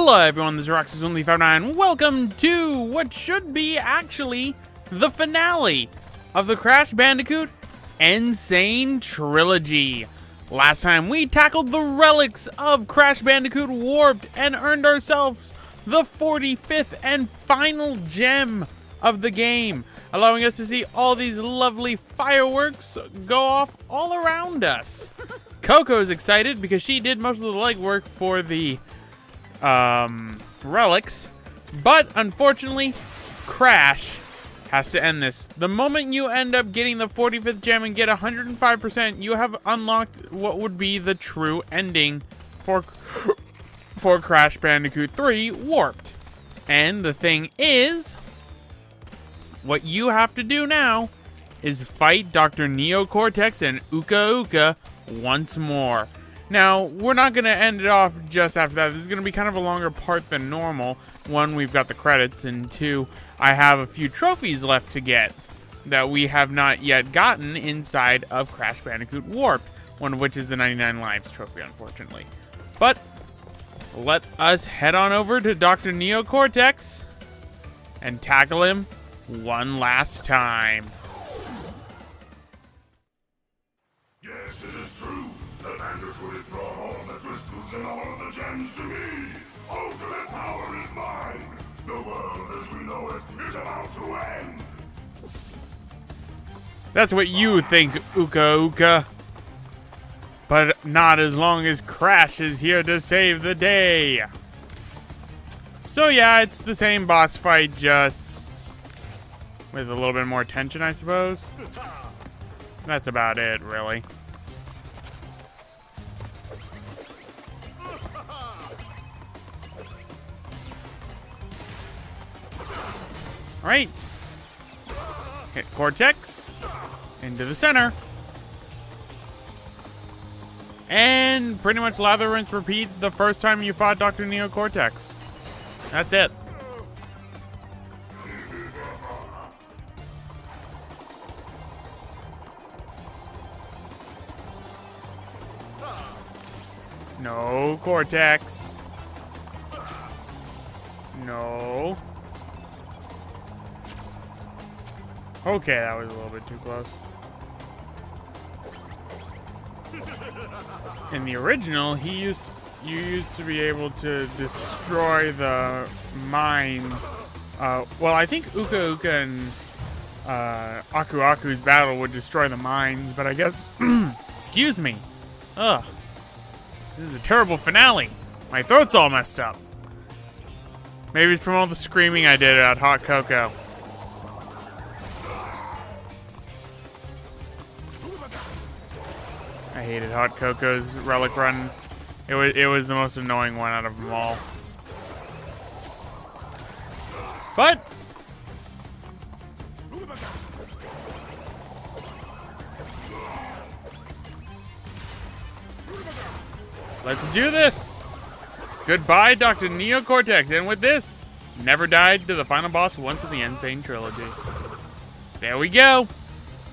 Hello everyone, this is Roxas1559. Welcome to what should be actually the finale of the Crash Bandicoot and Sane Trilogy. Last time we tackled the relics of Crash Bandicoot Warped and earned ourselves the 45th and final gem of the game, allowing us to see all these lovely fireworks go off all around us. Coco's excited because she did most of the legwork for the relics, but unfortunately Crash has to end this. The moment you end up getting the 45th gem and get 105%, you have unlocked what would be the true ending for Crash Bandicoot 3 Warped. And the thing is, what you have to do now is fight Dr. Neo Cortex and Uka Uka once more. Now, we're not going to end it off just after that. This is going to be kind of a longer part than normal. One, we've got the credits, and two, I have a few trophies left to get that we have not yet gotten inside of Crash Bandicoot Warped, one of which is the 99 Lives trophy, unfortunately. But let us head on over to Dr. Neo Cortex and tackle him one last time. Yes, it is true. The Bandicoot has brought all of the crystals and all of the gems to me. Ultimate power is mine. The world as we know it is about to end. That's what you think, Uka Uka. But not as long as Crash is here to save the day. So yeah, it's the same boss fight, just with a little bit more tension, I suppose. That's about it, really. Alright. Hit Cortex. Into the center. And pretty much lather, rinse, repeat the first time you fought Dr. Neo Cortex. That's it. No, Cortex. No. Okay, that was a little bit too close. In the original, you used to be able to destroy the mines. Well, I think Uka Uka and Aku Aku's battle would destroy the mines, but I guess, excuse me. Ugh. This is a terrible finale. My throat's all messed up. Maybe it's from all the screaming I did at Hot Cocoa. I hated Hot Cocoa's relic run. It was the most annoying one out of them all. But let's do this. Goodbye, Dr. Neo Cortex, and with this, never died to the final boss once in the Sane Trilogy. There we go.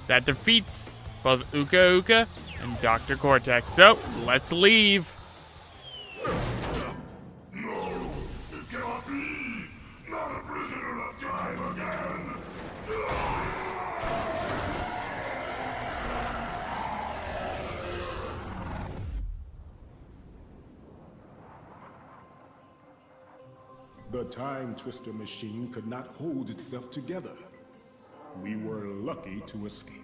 That defeats both Uka Uka and Dr. Cortex. So, let's leave. No, it cannot be. Not a prisoner of time again. The Time Twister machine could not hold itself together. We were lucky to escape.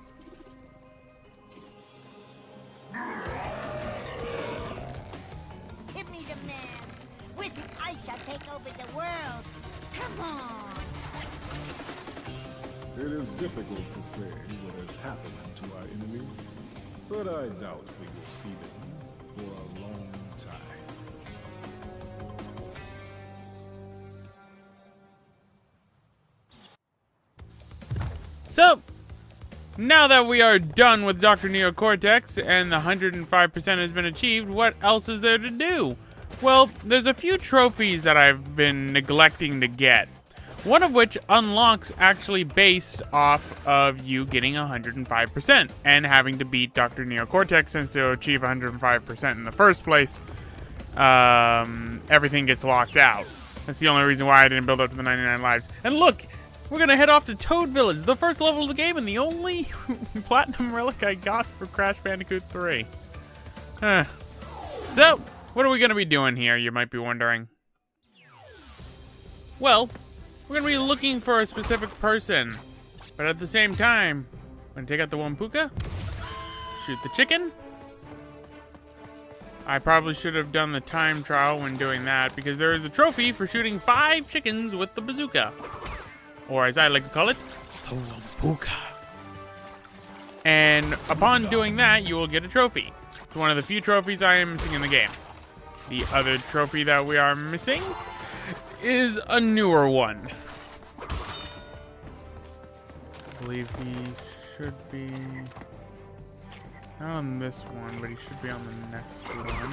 Give me the mask. With it, I shall take over the world. Come on. It is difficult to say what has happened to our enemies, but I doubt we will see them for a long time. So, now that we are done with Dr. Neo Cortex and the 105% has been achieved, what else is there to do? Well, there's a few trophies that I've been neglecting to get. One of which unlocks actually based off of you getting 105% and having to beat Dr. Neo Cortex, since to achieve 105% in the first place, everything gets locked out. That's the only reason why I didn't build up to the 99 lives. And look, we're gonna head off to Toad Village, the first level of the game and the only platinum relic I got for Crash Bandicoot 3. So, what are we gonna be doing here, you might be wondering? Well, we're gonna be looking for a specific person, but at the same time, I'm gonna take out the Wampuka, shoot the chicken. I probably should have done the time trial when doing that, because there is a trophy for shooting 5 chickens with the bazooka. Or as I like to call it, the Wampuka. And upon doing that, you will get a trophy. It's one of the few trophies I am missing in the game. The other trophy that we are missing is a newer one. I believe he should be not on this one, but he should be on the next one.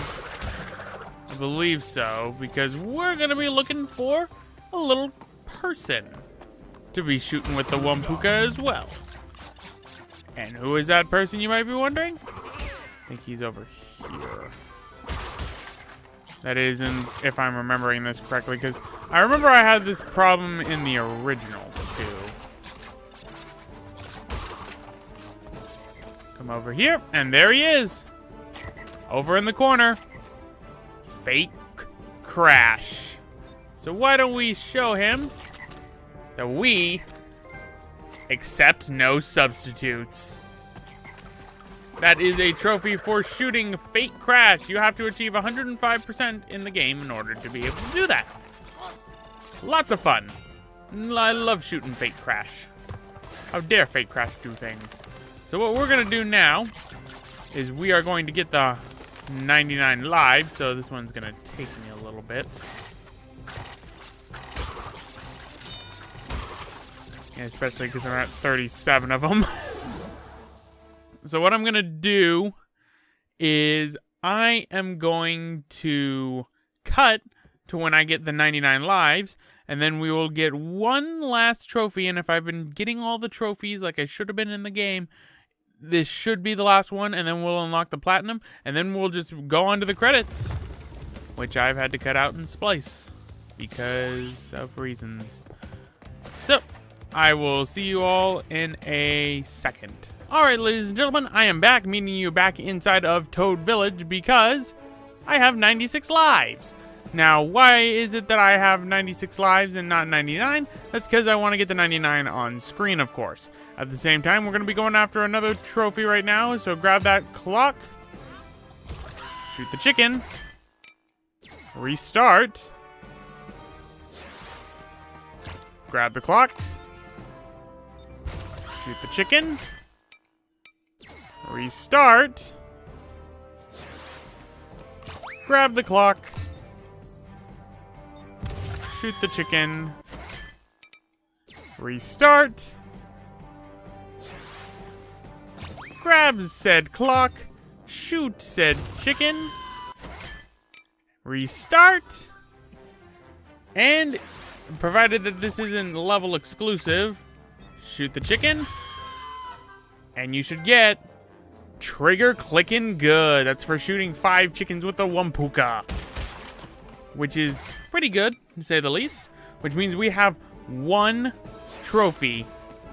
I believe so, because we're gonna be looking for a little person to be shooting with the Wampuka as well. And who is that person, you might be wondering? I think he's over here. That is, if I'm remembering this correctly, because I remember I had this problem in the original too. Come over here, and there he is. Over in the corner. Fake Crash. So why don't we show him that we accept no substitutes. That is a trophy for shooting Fake Crash. You have to achieve 105% in the game in order to be able to do that. Lots of fun. I love shooting Fake Crash. How dare Fake Crash do things. So what we're gonna do now is we are going to get the 99 lives, so this one's gonna take me a little bit. Yeah, especially because I'm at 37 of them. So what I'm gonna do is I am going to cut to when I get the 99 lives, and then we will get one last trophy, and if I've been getting all the trophies like I should have been in the game, this should be the last one, and then we'll unlock the platinum, and then we'll just go on to the credits, which I've had to cut out and splice because of reasons. So, I will see you all in a second. Alright, ladies and gentlemen, I am back, meeting you back inside of Toad Village because I have 96 lives. Now, why is it that I have 96 lives and not 99? That's because I want to get the 99 on screen, of course. At the same time, we're going to be going after another trophy right now, so grab that clock. Shoot the chicken. Restart. Grab the clock. Shoot the chicken. Restart. Grab the clock. Shoot the chicken. Restart. Grab said clock. Shoot said chicken. Restart. And provided that this isn't level exclusive, shoot the chicken. And you should get trigger clicking good. That's for shooting 5 chickens with a Wampuka, which is pretty good, to say the least. Which means we have one trophy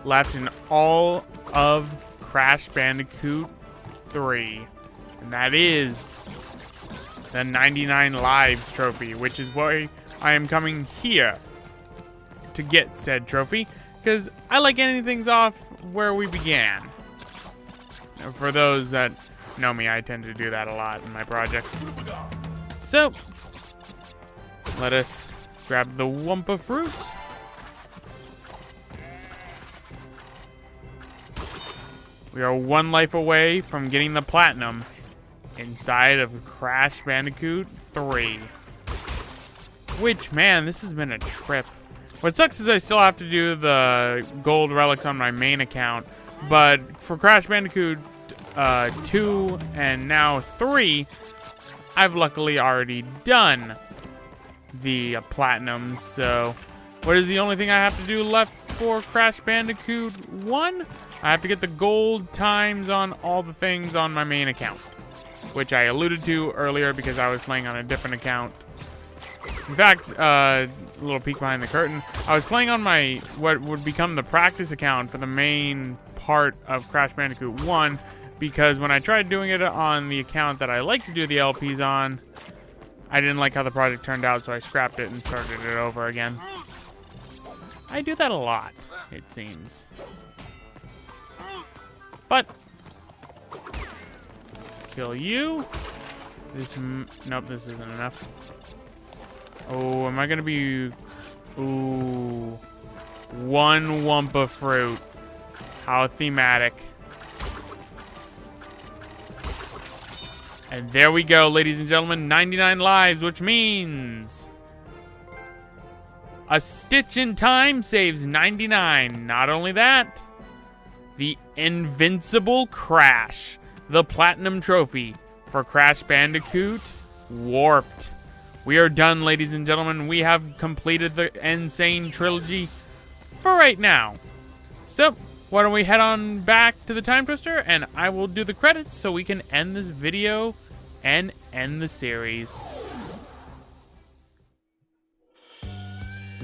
left in all of Crash Bandicoot 3. And that is the 99 lives trophy, which is why I am coming here to get said trophy, because I like ending things off where we began. For those that know me, I tend to do that a lot in my projects. So, let us grab the Wumpa fruit. We are 1 life away from getting the platinum inside of Crash Bandicoot 3. Which, man, this has been a trip. What sucks is I still have to do the gold relics on my main account, but for Crash Bandicoot 2 and now 3, I've luckily already done the platinums. So what is the only thing I have to do left for Crash Bandicoot 1? I have to get the gold times on all the things on my main account. which I alluded to earlier because I was playing on a different account. In fact, a little peek behind the curtain, I was playing on my, what would become the practice account for the main part of Crash Bandicoot 1, because when I tried doing it on the account that I like to do the LPs on, I didn't like how the project turned out, so I scrapped it and started it over again. I do that a lot, it seems. But kill you. Nope, this isn't enough. Oh, am I gonna be... Ooh. One Wumpa fruit. How thematic. And there we go, ladies and gentlemen. 99 lives, which means... a stitch in time saves 99. Not only that, the invincible Crash. The Platinum Trophy for Crash Bandicoot Warped. We are done, ladies and gentlemen. We have completed the Sane Trilogy for right now. So, why don't we head on back to the Time Twister, and I will do the credits so we can end this video and end the series.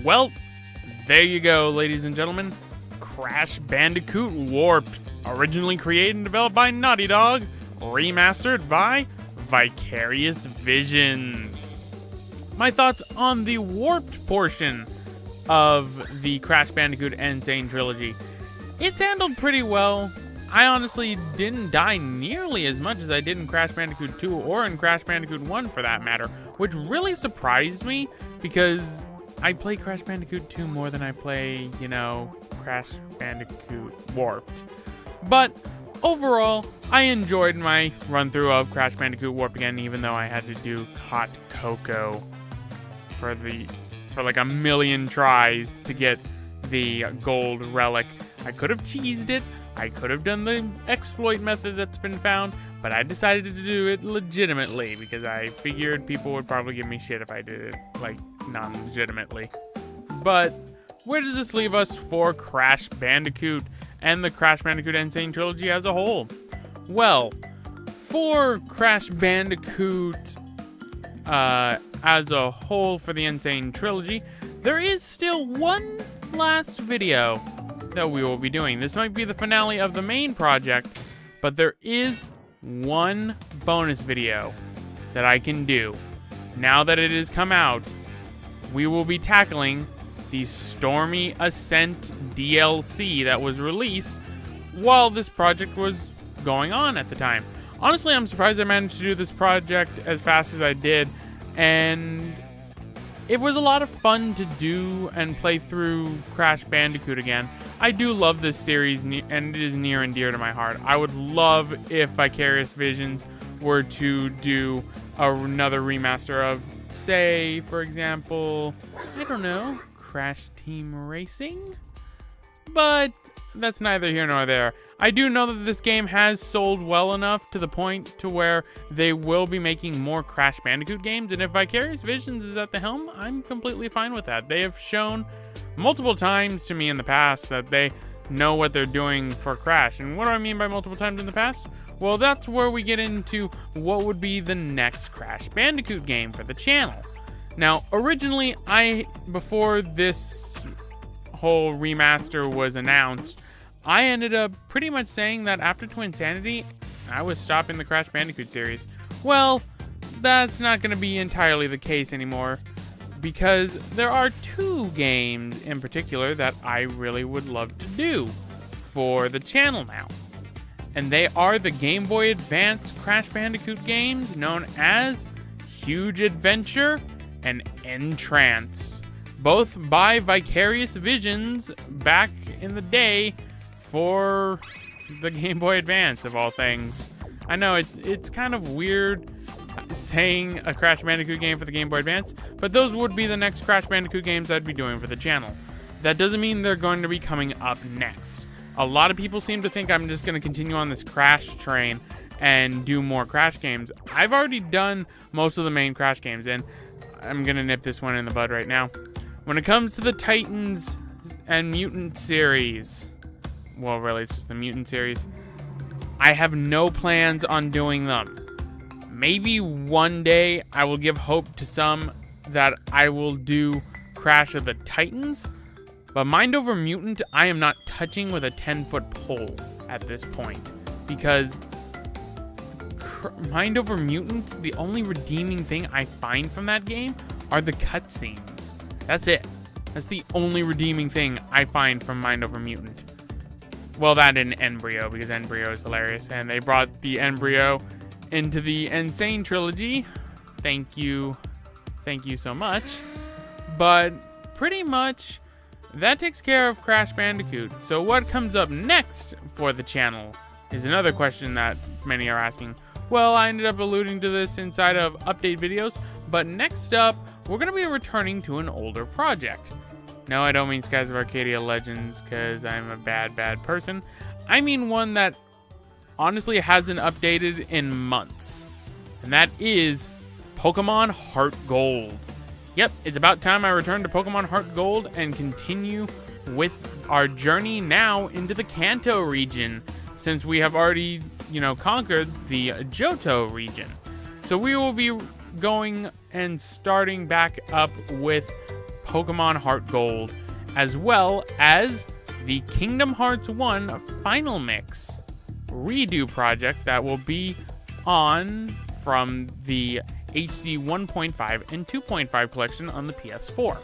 Well, there you go, ladies and gentlemen. Crash Bandicoot Warped. Originally created and developed by Naughty Dog. Remastered by Vicarious Visions. My thoughts on the warped portion of the Crash Bandicoot and Sane Trilogy. It's handled pretty well. I honestly didn't die nearly as much as I did in Crash Bandicoot 2 or in Crash Bandicoot 1 for that matter, which really surprised me because I play Crash Bandicoot 2 more than I play, you know, Crash Bandicoot Warped. But overall, I enjoyed my run-through of Crash Bandicoot Warped again, even though I had to do Hot Cocoa for like a million tries to get the gold relic. I could have cheesed it. I could have done the exploit method that's been found, but I decided to do it legitimately because I figured people would probably give me shit if I did it, like, non-legitimately. But where does this leave us for Crash Bandicoot and the Crash Bandicoot and Sane Trilogy as a whole? Well, for Crash Bandicoot as a whole for the Insane Trilogy, there is still one last video that we will be doing. This might be the finale of the main project, but there is one bonus video that I can do. Now that it has come out, we will be tackling the Stormy Ascent DLC that was released while this project was going on at the time. Honestly, I'm surprised I managed to do this project as fast as I did, and it was a lot of fun to do and play through Crash Bandicoot again. I do love this series, and it is near and dear to my heart. I would love if Vicarious Visions were to do another remaster of, say, for example, I don't know, Crash Team Racing? But that's neither here nor there. I do know that this game has sold well enough to the point to where they will be making more Crash Bandicoot games, and if Vicarious Visions is at the helm, I'm completely fine with that. They have shown multiple times to me in the past that they know what they're doing for Crash. And what do I mean by multiple times in the past? Well, that's where we get into what would be the next Crash Bandicoot game for the channel. Now, originally, before this whole remaster was announced, I ended up pretty much saying that after Twinsanity, I was stopping the Crash Bandicoot series. Well, that's not going to be entirely the case anymore, because there are two games in particular that I really would love to do for the channel now. And they are the Game Boy Advance Crash Bandicoot games known as Huge Adventure and Entranced. Both by Vicarious Visions back in the day for the Game Boy Advance, of all things. I know it's kind of weird saying a Crash Bandicoot game for the Game Boy Advance, but those would be the next Crash Bandicoot games I'd be doing for the channel. That doesn't mean they're going to be coming up next. A lot of people seem to think I'm just going to continue on this Crash train and do more Crash games. I've already done most of the main Crash games, and I'm going to nip this one in the bud right now. When it comes to the Titans and Mutant series, well, really, it's just the Mutant series, I have no plans on doing them. Maybe one day I will give hope to some that I will do Crash of the Titans, but Mind Over Mutant I am not touching with a 10-foot pole at this point, because Mind Over Mutant, the only redeeming thing I find from that game are the cutscenes. That's it. That's the only redeeming thing I find from Mind Over Mutant. Well, that and Embryo, because Embryo is hilarious, and they brought the Embryo into the Sane Trilogy. Thank you so much. But pretty much that takes care of Crash Bandicoot. So what comes up next for the channel is another question that many are asking. Well, I ended up alluding to this inside of update videos, but next up, we're going to be returning to an older project. No, I don't mean Skies of Arcadia Legends, because I'm a bad person. I mean one that honestly hasn't updated in months, and that is Pokemon Heart Gold. Yep, it's about time I return to Pokemon Heart Gold and continue with our journey now into the Kanto region, since we have already, conquered the Johto region. So we will be going and starting back up with Pokemon Heart Gold, as well as the Kingdom Hearts 1 Final Mix redo project that will be on from the HD 1.5 and 2.5 collection on the PS4.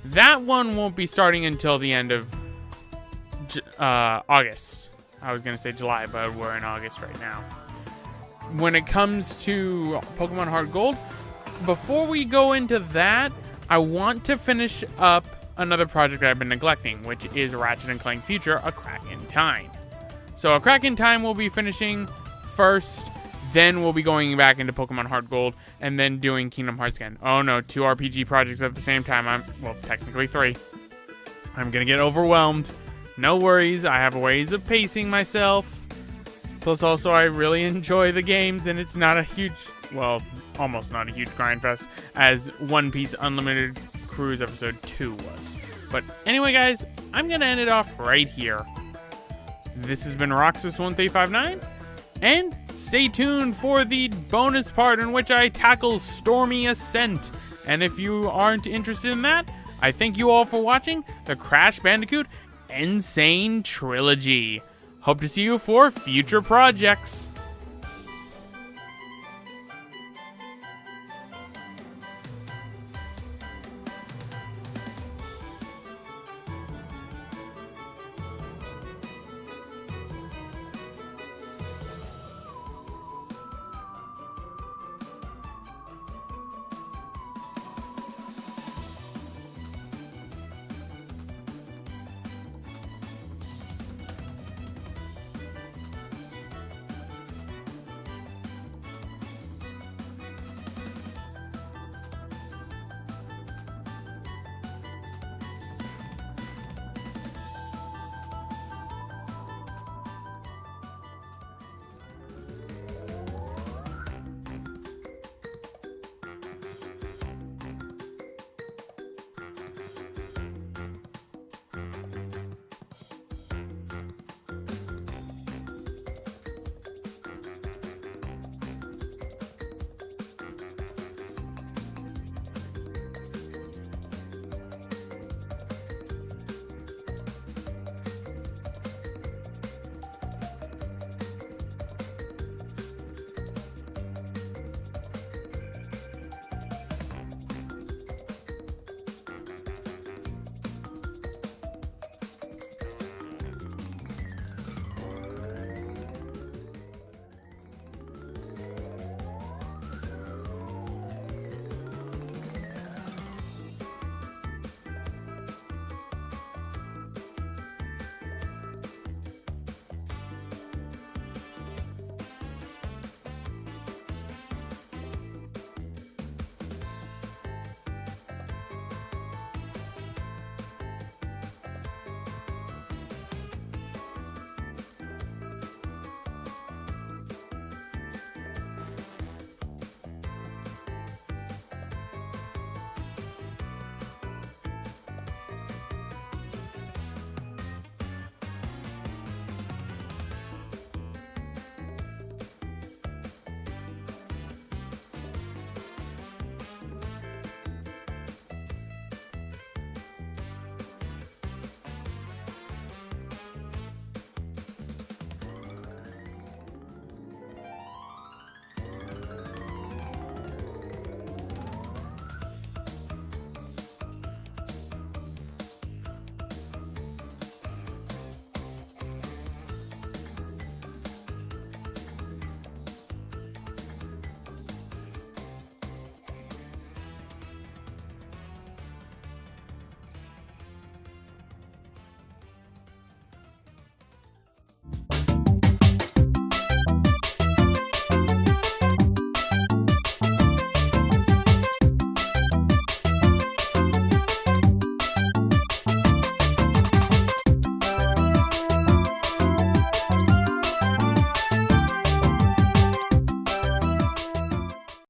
That one won't be starting until the end of August. I was going to say July, but we're in August right now. When it comes to Pokemon Heart Gold, before we go into that, I want to finish up another project I've been neglecting, which is Ratchet & Clank Future: A Crack in Time. So A Crack in Time will be finishing first, then we'll be going back into Pokemon Heart Gold, and then doing Kingdom Hearts again. Oh no, 2 RPG projects at the same time. Well, technically 3. I'm gonna get overwhelmed. No worries, I have ways of pacing myself. Plus also, I really enjoy the games, and it's not a huge, well, almost not a huge grind fest, as One Piece Unlimited Cruise Episode 2 was. But anyway, guys, I'm gonna end it off right here. This has been Roxas1359, and stay tuned for the bonus part in which I tackle Stormy Ascent. And if you aren't interested in that, I thank you all for watching the Crash Bandicoot Sane Trilogy. Hope to see you for future projects.